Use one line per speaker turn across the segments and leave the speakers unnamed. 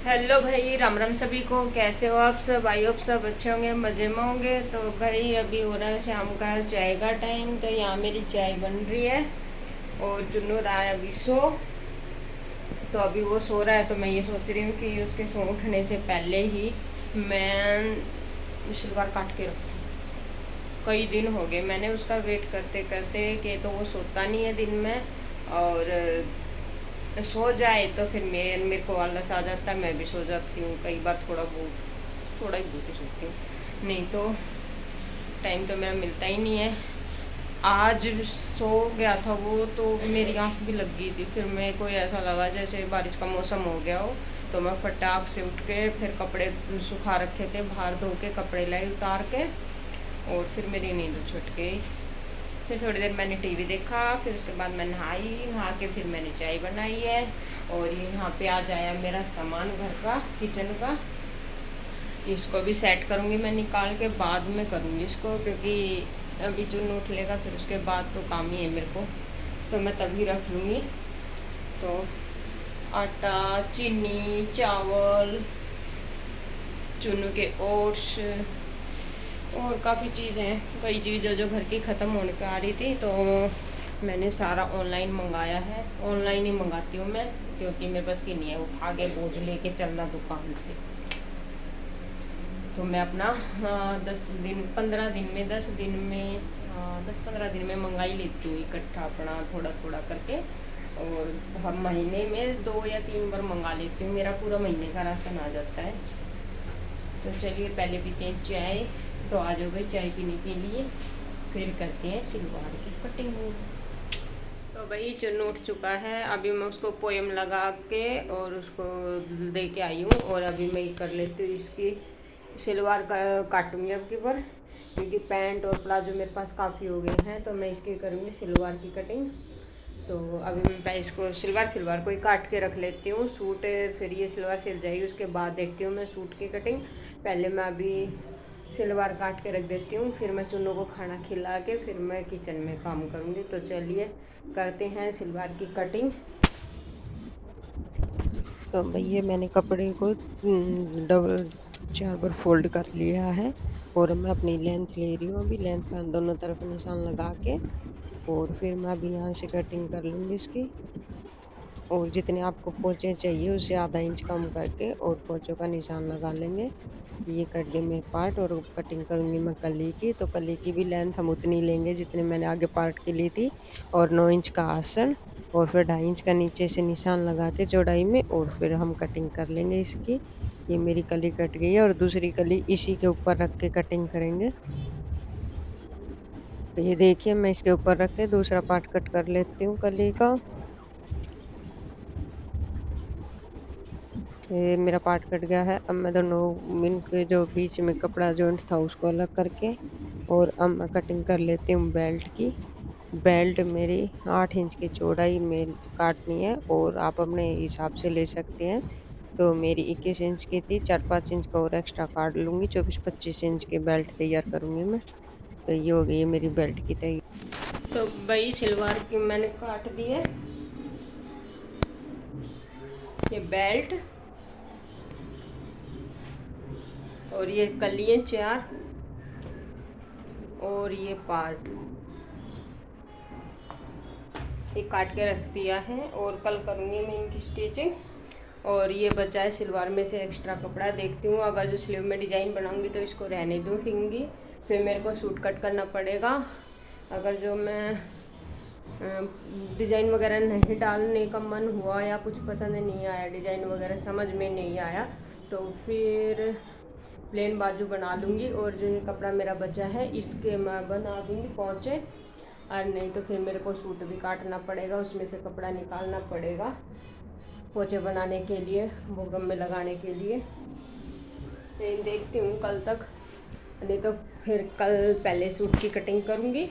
Hello भाई, राम राम सभी को। कैसे हो आप सब? आई होप सब अच्छे होंगे, मज़े में होंगे। तो भाई अभी हो रहा है शाम का चाय का टाइम। तो यहाँ मेरी चाय बन रही है और चुन्नू रहा है अभी सो। तो अभी वो सो रहा है तो मैं ये सोच रही हूँ कि उसके सो उठने से पहले ही मैं शलवार काट के रखूँ। कई दिन हो गए मैंने उसका वेट करते करते कि तो वो सोता नहीं है दिन में, और सो जाए तो फिर मेरे को आलस आ जाता है, मैं भी सो जाती हूँ। कई बार थोड़ा ही बहुत ही सोती हूँ, नहीं तो टाइम तो मेरा मिलता ही नहीं है। आज सो गया था वो तो मेरी आँख भी लग गई थी। फिर मेरे को ऐसा लगा जैसे बारिश का मौसम हो गया हो। तो मैं फटाक से उठ के फिर कपड़े सुखा रखे थे, बाहर धो के कपड़े लाई उतार के, और फिर मेरी नींद छूट गई। फिर थोड़ी देर मैंने टीवी देखा, फिर उसके बाद मैं नहा के फिर मैंने चाय बनाई है। और ये यहाँ पे आ जाया मेरा सामान घर का, किचन का। इसको भी सेट करूँगी मैं, निकाल के बाद में करूँगी इसको, क्योंकि अभी जो नोट लेगा फिर उसके बाद तो काम ही है मेरे को, तो मैं तभी रख लूँगी। तो आटा, चीनी, चावल, चुन्नू के ओट्स और काफ़ी चीज़ें हैं। कई चीज़ें जो घर की ख़त्म होने पे आ रही थी तो मैंने सारा ऑनलाइन मंगाया है। ऑनलाइन ही मंगाती हूँ मैं, क्योंकि मेरे पास की नहीं है वो आगे बोझ लेके चलना दुकान से। तो मैं अपना 10 दिन 15 दिन में 10 दिन में 10-15 दिन में मंगा ही लेती हूँ इकट्ठा अपना थोड़ा थोड़ा करके। और हर महीने में 2 या 3 बार मंगा लेती हूँ, मेरा पूरा महीने का राशन आ जाता है। तो चलिए पहले पीते हैं चाय। तो आ जाओ भाई चाय पीने के लिए, फिर करते हैं सिलवार की कटिंग। तो भाई चुन्नू उठ चुका है, अभी मैं उसको पोयम लगा के और उसको दे के आई हूँ। और अभी मैं कर लेती हूँ इसकी सिलवार का, काटूँगी अब की बार, क्योंकि पैंट और प्लाजो मेरे पास काफ़ी हो गए हैं। तो मैं इसकी करूँगी सिलवार की कटिंग। तो अभी मैं पहले इसको सिलवार को ही काट के रख लेती हूँ। सूट फिर ये सिलवार सिल जाएगी, उसके बाद देखती हूँ मैं सूट की कटिंग। पहले मैं अभी सिलवार काट के रख देती हूँ, फिर मैं चुन्नू को खाना खिला के फिर मैं किचन में काम करूँगी। तो चलिए करते हैं सिलवार की कटिंग। तो भैया मैंने कपड़े को डबल 4 बार फोल्ड कर लिया है, और मैं अपनी लेंथ ले रही हूँ। अभी लेंथ का दोनों तरफ निशान लगा के, और फिर मैं अभी यहाँ से कटिंग कर लूँगी इसकी। और जितने आपको पोंचे चाहिए उससे आधा इंच कम करके और पोंचों का निशान लगा लेंगे। ये कट गए मेरे पार्ट, और कटिंग करूँगी मैं कली की। तो कली की भी लेंथ हम उतनी लेंगे जितने मैंने आगे पार्ट की ली थी, और 9 इंच का आसन, और फिर 2.5 इंच का नीचे से निशान लगा के चौड़ाई में, और फिर हम कटिंग कर लेंगे इसकी। ये मेरी कली कट गई है, और दूसरी कली इसी के ऊपर रख के कटिंग करेंगे। तो ये देखिए मैं इसके ऊपर रख के दूसरा पार्ट कट कर लेती हूँ कली का। ये मेरा पार्ट कट गया है। अब मैं दोनों इनके जो बीच में कपड़ा जॉइंट था उसको अलग करके, और अब मैं कटिंग कर लेती हूँ बेल्ट की। बेल्ट मेरी 8 इंच की चौड़ाई में काटनी है, और आप अपने हिसाब से ले सकते हैं। तो मेरी 21 इंच की थी, 4-5 इंच का और एक्स्ट्रा काट लूँगी। 24-25 इंच की बेल्ट तैयार करूँगी मैं। तो ये हो गई है मेरी बेल्ट की तैयार। तो भाई सिलवार की मैंने काट दी है ये बेल्ट, और ये कलियाँ 4, और ये पार्ट ये काट के रख दिया है। और कल करूँगी मैं इनकी स्टिचिंग। और ये बचा है सिलवार में से एक्स्ट्रा कपड़ा, देखती हूँ अगर जो स्लीव में डिज़ाइन बनाऊँगी तो इसको रहने दूँगी, फिर मेरे को सूट कट करना पड़ेगा। अगर जो मैं डिज़ाइन वगैरह नहीं डालने का मन हुआ या कुछ पसंद नहीं आया, डिज़ाइन वगैरह समझ में नहीं आया, तो फिर प्लेन बाजू बना लूँगी। और जो ये कपड़ा मेरा बचा है इसके मैं बना दूँगी पोंचे। और नहीं तो फिर मेरे को सूट भी काटना पड़ेगा, उसमें से कपड़ा निकालना पड़ेगा पोंचे बनाने के लिए, बोगम में लगाने के लिए। तो देखती हूँ कल तक, नहीं तो फिर कल पहले सूट की कटिंग करूँगी।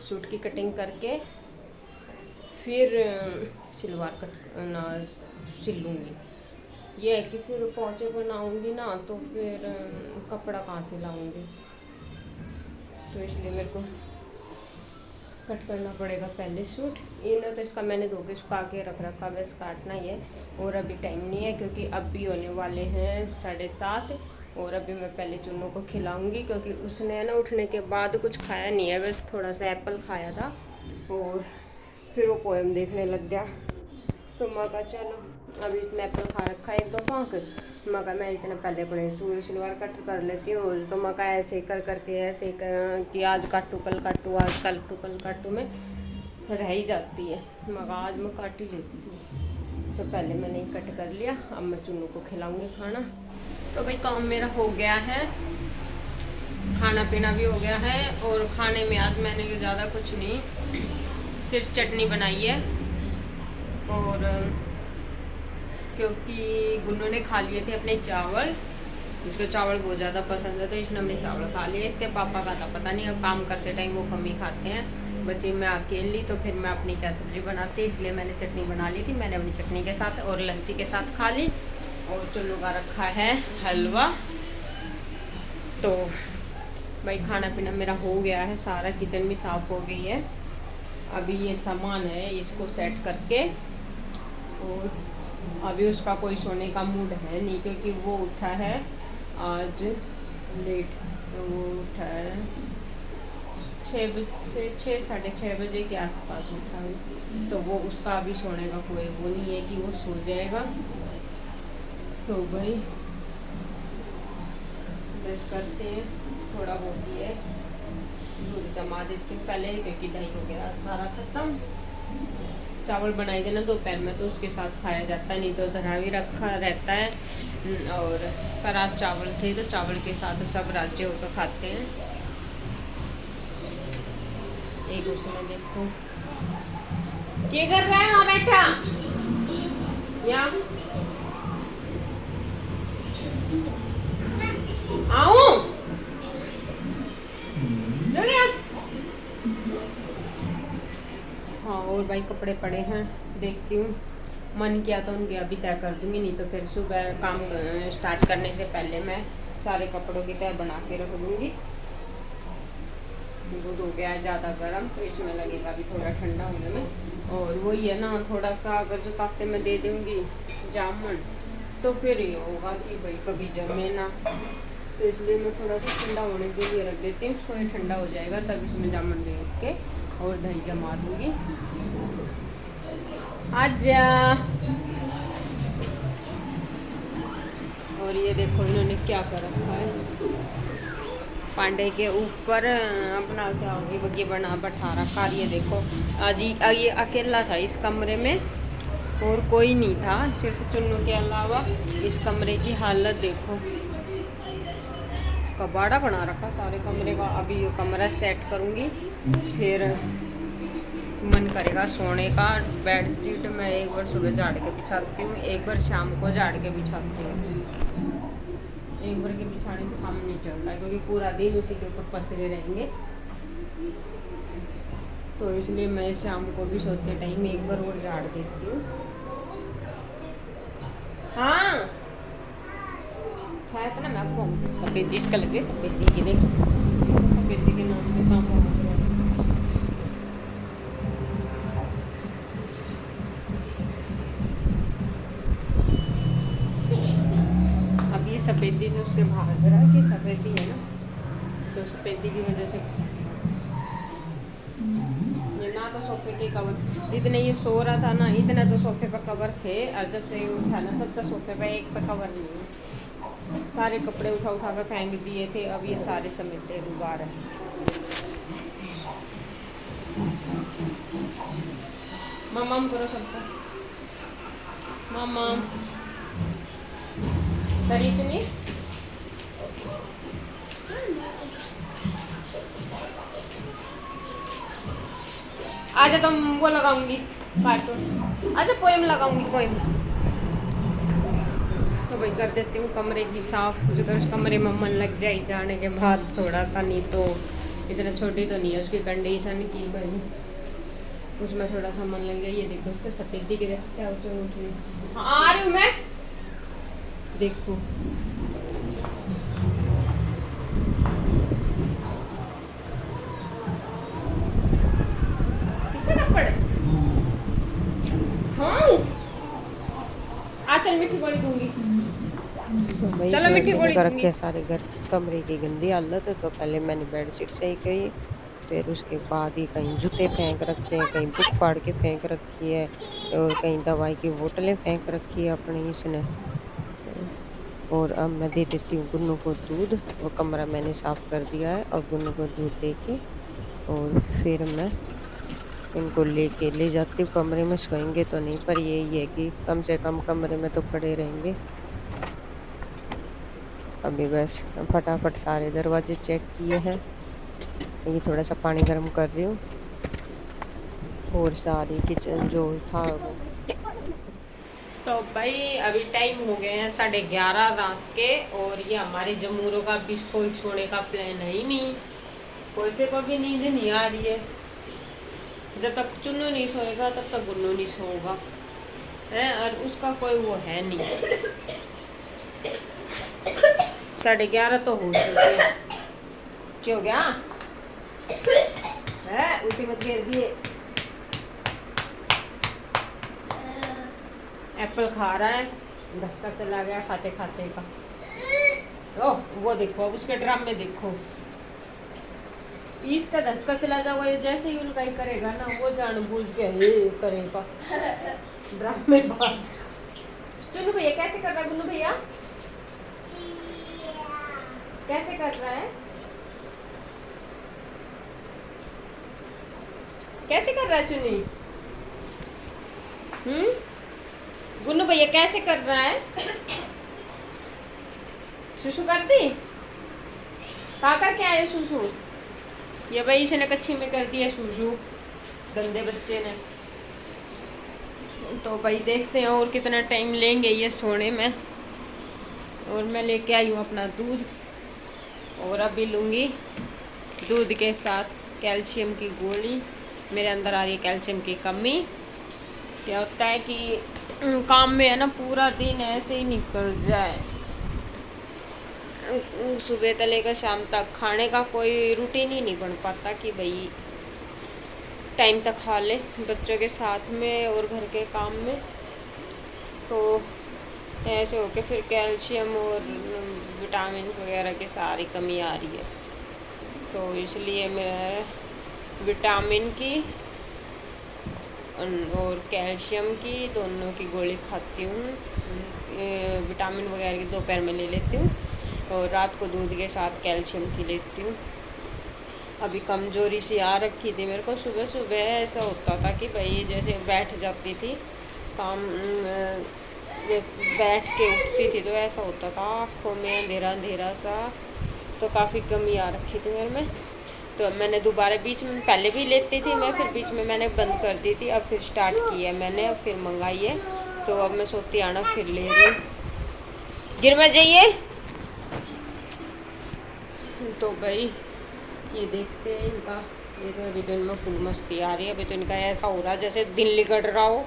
सूट की कटिंग करके फिर सिलवार सिल लूँगी। ये है कि फिर पोंचे बनाऊँगी ना तो फिर कपड़ा कहाँ से लाऊँगी, तो इसलिए मेरे को कट करना पड़ेगा पहले सूट। इन्हें तो इसका मैंने 2 पीस पा के रख रखा, बस काटना ही है। और अभी टाइम नहीं है क्योंकि अब भी होने वाले हैं 7:30। और अभी मैं पहले चुन्नू को खिलाऊंगी क्योंकि उसने ना उठने के बाद कुछ खाया नहीं है, बस थोड़ा सा एप्पल खाया था और फिर वो पोएम देखने लग गया। तो मैं कहा चलो अभी इसने एप्पल खा रखा है 1-2 फाँक, मैं कहा मैं इतना पहले अपने शलवार कट कर लेती हूँ। तो मैं कहा ऐसे कर करके ऐसे कर कि आज काटूँ कल काटूँ, आज कल काटूँ में रह ही जाती है। मैं कहा आज मैं काट ही लेती हूँ। तो पहले मैंने कट कर लिया, अब मैं चुन्नू को खिलाऊँगी खाना। तो भाई काम मेरा हो गया है, खाना पीना भी हो गया है। और खाने में आज मैंने ज़्यादा कुछ नहीं, सिर्फ चटनी बनाई है। और क्योंकि गुन्नू ने खा लिए थे अपने चावल, इसको चावल बहुत ज़्यादा पसंद है तो इसने अपने चावल खा लिए। इसके पापा का था पता नहीं, अब काम करते टाइम वो कम ही खाते हैं। बच्चे मैं अकेली तो फिर मैं अपनी क्या सब्ज़ी बनाती, इसलिए मैंने चटनी बना ली थी। मैंने अपनी चटनी के साथ और लस्सी के साथ खा ली। और चुन्नू का रखा है हलवा। तो भाई खाना पीना मेरा हो गया है सारा, किचन भी साफ़ हो गई है। अभी ये सामान है इसको सेट करके, और अभी उसका कोई सोने का मूड है नहीं क्योंकि वो उठा है आज लेट। तो वो उठा है 6 बजे, 6-6:30 बजे के आसपास उठा है। तो वो उसका अभी सोने का कोई वो नहीं है कि वो सो जाएगा। तो भाई बस करते हैं, थोड़ा बहुत ही है, दूध जमा देते हैं पहले क्योंकि दही वगैरह सारा ख़त्म। चावल बनाए थे ना दोपहर में तो उसके साथ खाया जाता है, नहीं तो धरा भी रखा रहता है। और पर आज चावल थे तो चावल के साथ सब राज्य होकर खाते हैं। एक उसमें देखो क्या कर रहा है वहाँ बैठा या आऊं हाँ। और भाई कपड़े पड़े हैं, देखती हूँ, मन किया तो उनके अभी तय कर दूँगी, नहीं तो फिर सुबह काम स्टार्ट करने से पहले मैं सारे कपड़ों की तय बना के रख दूँगी। दूध हो गया है ज़्यादा गर्म तो इसमें लगेगा अभी थोड़ा ठंडा होने में। और वही है ना, थोड़ा सा अगर जो ताकते में दे दूँगी जामुन तो फिर ये होगा कि भाई कभी जमे ना, तो इसलिए मैं थोड़ा सा ठंडा होने के लिए रख देती हूँ। उसको ये ठंडा हो जाएगा तब इसमें जामुन दे के और दही जमा दूँगी। आजा। और ये देखो इन्होंने क्या कर रखा है, पांडे के ऊपर अपना क्या होगी बग्गी बना बैठा रखा। ये देखो आज ये अकेला था इस कमरे में और कोई नहीं था सिर्फ चुन्नू के अलावा। इस कमरे की हालत देखो, कबाड़ा बना रखा सारे कमरे का। अभी ये कमरा सेट करूँगी, फिर मन करेगा सोने का। बेडशीट मैं एक बार सुबह झाड़ के बिछाती हूँ, एक बार शाम को झाड़ के बिछाती हूँ। एक बार के बिछाने से काम नहीं चल रहा है क्योंकि पूरा दिन उसी के ऊपर पसरे रहेंगे। तो इसलिए मैं शाम को भी सोते टाइम एक बार और झाड़ देती हूँ। हाँ है अपना मैं आपको सफ़ेदी इसका लगे, सफ़ेदी के देख, सफ़ेदी के नाम से काम हो रहा है। अब ये सफ़ेदी से उसके भाग रहा है कि सफ़ेदी है ना, तो सफ़ेदी की वजह से ये ना तो सोफे के कवर जितने ये सो रहा था ना इतना तो सोफे पर कवर थे, और जब से उठा ना तब तो सोफे पर एक पर कवर नहीं है। सारे कपड़े उठा उठा कर फेंक दिए थे, अब ये सारे समेटे दोबारा। मम्म करो सबका, मम्म तरी चुनी आजा, तुम वो लगाऊंगी कार्टून, आजा पोएम लगाऊंगी पोएम। तो भाई कर देती हूँ कमरे की साफ़, जो उस कमरे में मन लग जाए जाने के बाद थोड़ा सा, नहीं तो इसने छोटी तो नहीं है उसकी कंडीशन की भाई, उसमें थोड़ा सा मन लग गया। ये देखो उसके सफ़ेदी के क्या ऊँचे उठ रही, हाँ आ रही हूँ मैं, देखो चल मिठी गोली दूंगी।
तो भाई इस
चलो मिठी
लड़के ने
गोली
कर रखे
दूंगी।
है सारे घर कमरे की गंदी हालत। तो पहले मैंने बेडशीट सही करी, फिर उसके बाद ही कहीं जूते फेंक रखे हैं, कहीं बुक फाड़ के फेंक रखी है, और कहीं दवाई की बोतलें फेंक रखी है अपनी इसने। और अब मैं दे देती हूँ गुन्नू को दूध। वो कमरा मैंने साफ कर दिया है, और गुन्नू को दूध दे के और फिर मैं इनको लेके ले जाती हूँ कमरे में। सोएंगे तो नहीं, पर यही है कि कम से कम कमरे में तो पड़े रहेंगे। अभी बस फटाफट सारे दरवाजे चेक किए हैं। ये थोड़ा सा पानी गर्म कर रही हूँ, और सारी किचन जो था वो।
तो भाई अभी टाइम हो गए हैं 11:30 रात के, और ये हमारे जमूरों का भी कोई सोने का प्लान है ही नहीं। कोई से को भी नींद नहीं आ रही है। जब तक चुन्नू नहीं सोएगा तब तक गुन्नू नहीं सोएगा है, और उसका कोई वो है नहीं। 11:30 तो हो चुके हैं। क्यों गया है, उल्टी मत गिर दिए। एप्पल खा रहा है, धक्का चला गया खाते खाते का। ओ वो देखो, अब उसके ड्राम में देखो, इसका धक्का चला जाएगा। ये जैसे ही उनका ही करेगा ना, वो जानबूझ के हे करेगा ड्राम में बाज। चुन्नू भैया कैसे कर रहा है? गुन्नू भैया कैसे कर रहा है? कैसे कर रहा है चुन्नी? गुन्नू भैया कैसे कर रहा है? सुसु कर दी? काका क्या है सुसु? ये भाई इसने कच्छी में कर दिया सुसु, गंदे बच्चे ने। तो भाई देखते हैं और कितना टाइम लेंगे ये सोने में। और मैं लेके आई हूँ अपना दूध, और अभी लूँगी दूध के साथ कैल्शियम की गोली। मेरे अंदर आ रही है कैल्शियम की कमी। क्या होता है कि काम में है ना, पूरा दिन ऐसे ही निकल जाए, सुबह से लेकर शाम तक खाने का कोई रूटीन ही नहीं बन पाता कि भाई टाइम तक खा ले बच्चों के साथ में और घर के काम में। तो ऐसे होके फिर कैल्शियम और विटामिन वगैरह की सारी कमी आ रही है। तो इसलिए मैं विटामिन की और कैल्शियम की दोनों की गोली खाती हूँ। विटामिन वगैरह की दोपहर में ले लेती हूँ, और रात को दूध के साथ कैल्शियम की लेती हूँ। अभी कमज़ोरी सी आ रखी थी मेरे को। सुबह सुबह ऐसा होता था कि भाई जैसे बैठ जाती थी काम, बैठ के उठती थी तो ऐसा होता था आँखों में अंधेरा अंधेरा सा। तो काफ़ी कमी आ रखी थी मेरे में। तो मैंने दोबारा बीच में, पहले भी लेती थी मैं, फिर बीच में मैंने बंद कर दी थी, अब फिर स्टार्ट किया मैंने, अब फिर मंगाई है। तो अब मैं सोती आना फिर ले रही हूँ। गिर मत जाइए। तो भाई ये देखते हैं इनका। ये तो अभी तो इनमें फुल मस्ती आ रही है। अभी तो इनका ऐसा हो रहा है जैसे दिन लिकड़ रहा हो,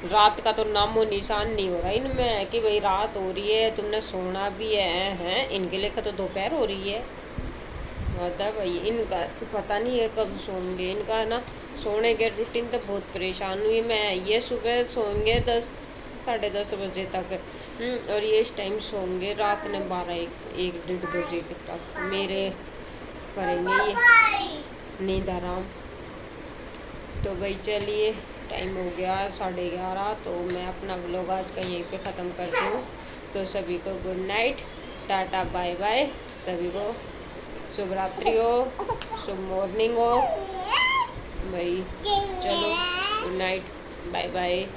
रात का तो नामो निशान नहीं हो रहा इनमें कि भाई रात हो रही है तुमने सोना भी है। इनके लिए तो दोपहर हो रही है। मतलब भाई इनका पता नहीं है कब सोएंगे। इनका ना सोने के रूटीन तो बहुत परेशान हुई मैं। ये सुबह सोएंगे 10 साढ़े 10 बजे तक, और ये इस टाइम सोएंगे रात में 12-1-1-1:30 बजे तक। मेरे करेंगे ये नींद आराम। तो भाई चलिए टाइम हो गया 11:30। तो मैं अपना व्लॉग आज का यहीं पे ख़त्म करती हूँ। तो सभी को good night, tata bye bye. सभी को शुभ रात्रि हो, शुभ मॉर्निंग हो भाई। चलो गुड नाइट, बाय बाय।